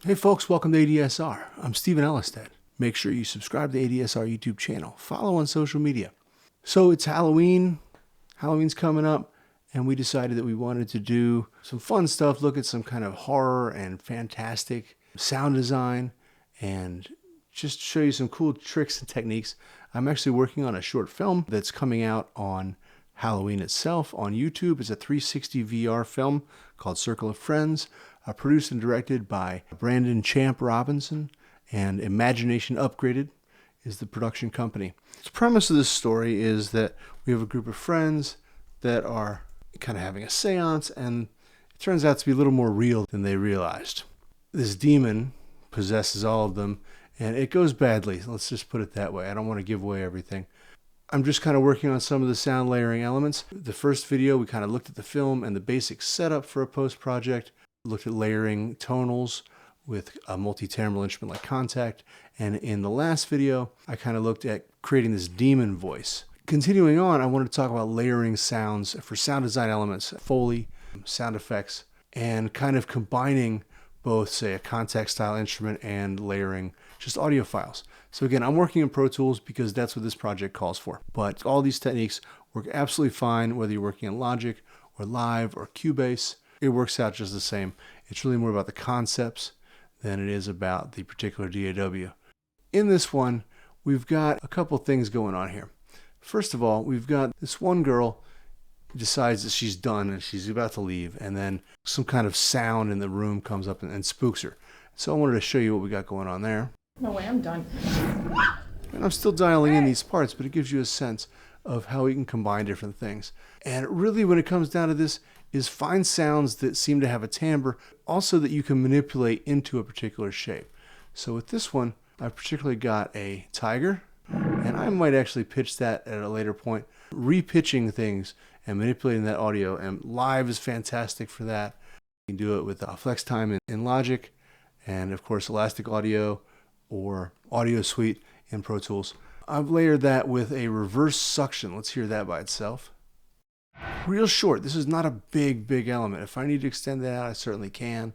Hey folks, welcome to ADSR. I'm Stephen Ellestad. Make sure you subscribe to the ADSR YouTube channel. Follow on social media. So it's Halloween. Halloween's coming up, and we decided that we wanted to do some fun stuff, look at some kind of horror and fantastic sound design, and just show you some cool tricks and techniques. I'm actually working on a short film that's coming out on Halloween itself on YouTube. It's a 360 VR film called Circle of Friends, produced and directed by Brandon Champ Robinson, and Imagination Upgraded is the production company. The premise of this story is that we have a group of friends that are kind of having a seance, and it turns out to be a little more real than they realized. This demon possesses all of them, and it goes badly. Let's just put it that way. I don't want to give away everything. I'm just kind of working on some of the sound layering elements. The first video, we kind of looked at the film and the basic setup for a post project, looked at layering tonals with a multi-timbral instrument like Kontakt, and in the last video, I kind of looked at creating this demon voice. Continuing on, I wanted to talk about layering sounds for sound design elements, Foley, sound effects, and kind of combining both, say, a Kontakt style instrument and layering just audio files. So again, I'm working in Pro Tools because that's what this project calls for. But all these techniques work absolutely fine, whether you're working in Logic or Live or Cubase. It works out just the same. It's really more about the concepts than it is about the particular DAW. In this one, we've got a couple things going on here. First of all, we've got this one girl decides that she's done and she's about to leave, and then some kind of sound in the room comes up and spooks her. So I wanted to show you what we got going on there. No way, I'm done. And I'm still dialing in these parts, but it gives you a sense of how we can combine different things. And really, when it comes down to this, is find sounds that seem to have a timbre, also that you can manipulate into a particular shape. So with this one, I've particularly got a tiger, and I might actually pitch that at a later point, repitching things and manipulating that audio, and Live is fantastic for that. You can do it with flex time in Logic, and of course Elastic Audio or Audio Suite in Pro Tools. I've layered that with a reverse suction. Let's hear that by itself. Real short. This is not a big element. If I need to extend that out, I certainly can,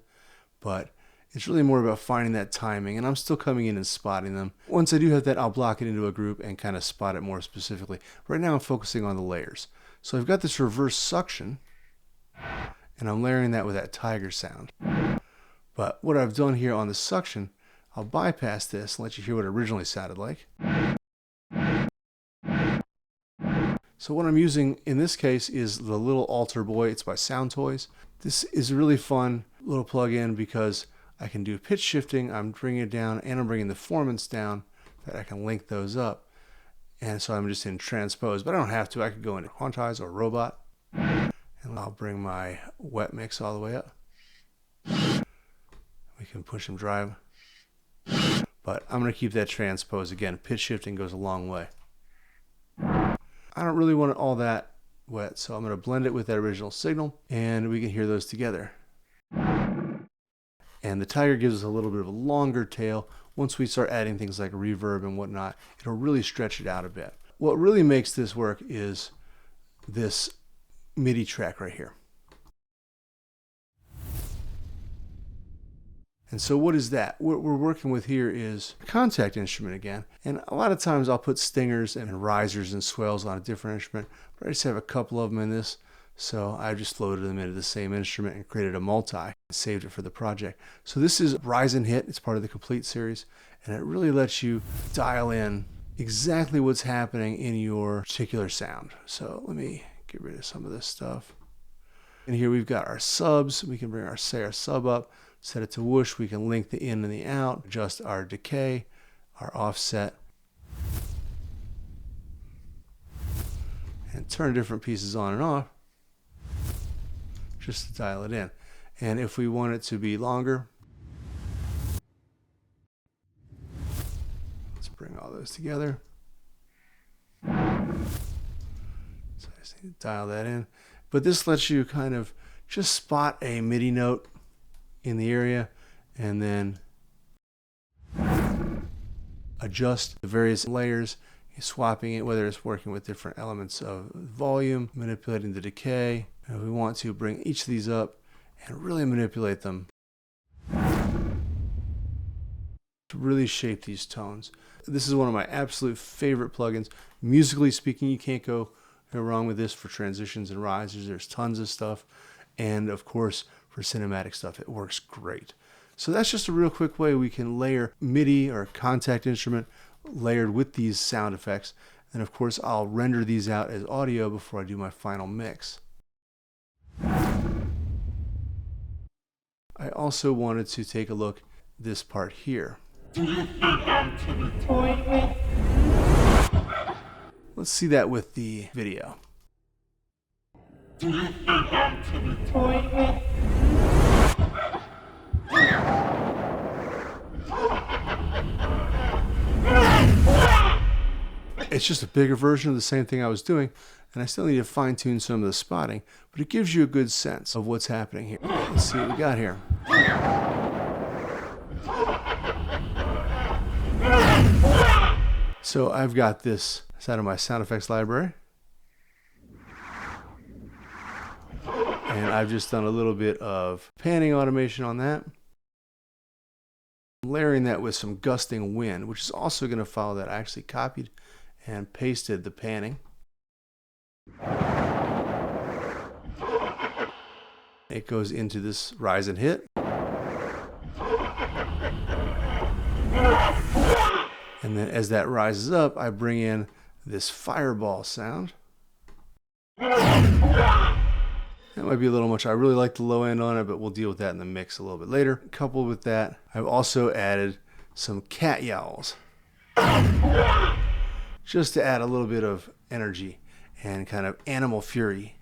but it's really more about finding that timing, and I'm still coming in and spotting them. Once I do have that, I'll block it into a group and kind of spot it more specifically. Right now I'm focusing on the layers. So I've got this reverse suction, and I'm layering that with that tiger sound. But what I've done here on the suction, I'll bypass this and let you hear what it originally sounded like. So what I'm using in this case is the little altar boy. It's by Sound Toys. This is a really fun little plug-in because I can do pitch shifting, I'm bringing it down, and I'm bringing the formants down, that I can link those up. And so I'm just in transpose, but I don't have to. I could go into quantize or robot, and I'll bring my wet mix all the way up. We can push and drive, but I'm going to keep that transpose. Again, pitch shifting goes a long way. I don't really want it all that wet, so I'm going to blend it with that original signal, and we can hear those together. And the tiger gives us a little bit of a longer tail. Once we start adding things like reverb and whatnot, it'll really stretch it out a bit. What really makes this work is this MIDI track right here. And so what is that? What we're working with here is a Kontakt instrument again. And a lot of times I'll put stingers and risers and swells on a different instrument, but I just have a couple of them in this. So I just loaded them into the same instrument and created a multi and saved it for the project. So this is Rise and Hit. It's part of the Complete series, and it really lets you dial in exactly what's happening in your particular sound. So let me get rid of some of this stuff. And here we've got our subs. We can bring our sub up, set it to whoosh. We can link the in and the out, adjust our decay, our offset, and turn different pieces on and off just to dial it in. And if we want it to be longer, let's bring all those together. So I just need to dial that in. But this lets you kind of just spot a MIDI note in the area and then adjust the various layers, swapping it, whether it's working with different elements of volume, manipulating the decay. And we want to bring each of these up and really manipulate them. to really shape these tones. This is one of my absolute favorite plugins. Musically speaking, you can't go wrong with this for transitions and risers. There's tons of stuff. And of course, for cinematic stuff, it works great. So that's just a real quick way we can layer MIDI or Kontakt instrument layered with these sound effects. And of course, I'll render these out as audio before I do my final mix. I also wanted to take a look at this part here. Do you think I'm to be toyed with? Let's see that with the video. Do you think I'm to be toyed with? It's just a bigger version of the same thing I was doing, and I still need to fine tune some of the spotting, but it gives you a good sense of what's happening here. Let's see what we got here. So I've got this out of my sound effects library, and I've just done a little bit of panning automation on that, layering that with some gusting wind, which is also going to follow that. I actually copied and pasted the panning. It goes into this rise and hit. And then as that rises up, I bring in this fireball sound. That might be a little much. I really like the low end on it, but we'll deal with that in the mix a little bit later. Coupled with that, I've also added some cat yowls, just to add a little bit of energy and kind of animal fury.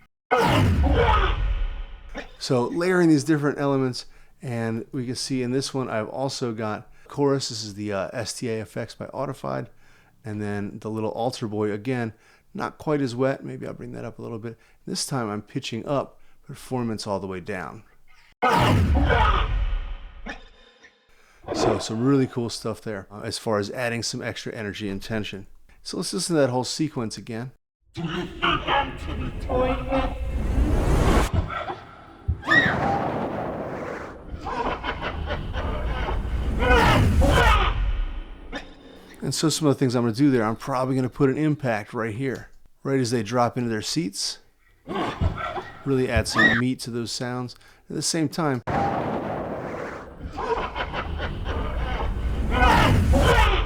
So layering these different elements, and we can see in this one I've also got chorus. This is the SFX by Audified, and then the little altar boy, again, not quite as wet. Maybe I'll bring that up a little bit. This time I'm pitching up performance all the way down. So some really cool stuff there as far as adding some extra energy and tension. So let's listen to that whole sequence again. Do you think I'm to be toyed with? And so some of the things I'm going to do there, I'm probably going to put an impact right here, right as they drop into their seats. Really add some meat to those sounds. At the same time,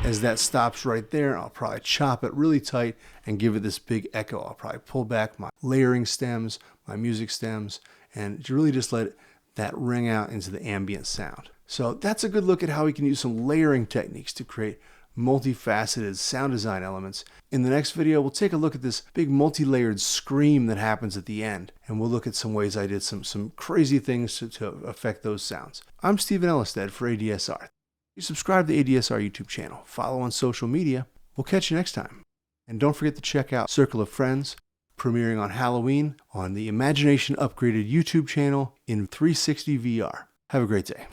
as that stops right there, I'll probably chop it really tight and give it this big echo. I'll probably pull back my layering stems, my music stems, and really just let that ring out into the ambient sound. So that's a good look at how we can use some layering techniques to create multifaceted sound design elements. In the next video, we'll take a look at this big multi-layered scream that happens at the end, and we'll look at some ways I did some crazy things to affect those sounds. I'm Steven Ellestad for ADSR. You subscribe to the ADSR YouTube channel, follow on social media. We'll catch you next time. And don't forget to check out Circle of Friends, premiering on Halloween on the Imagination Upgraded YouTube channel in 360 VR. Have a great day.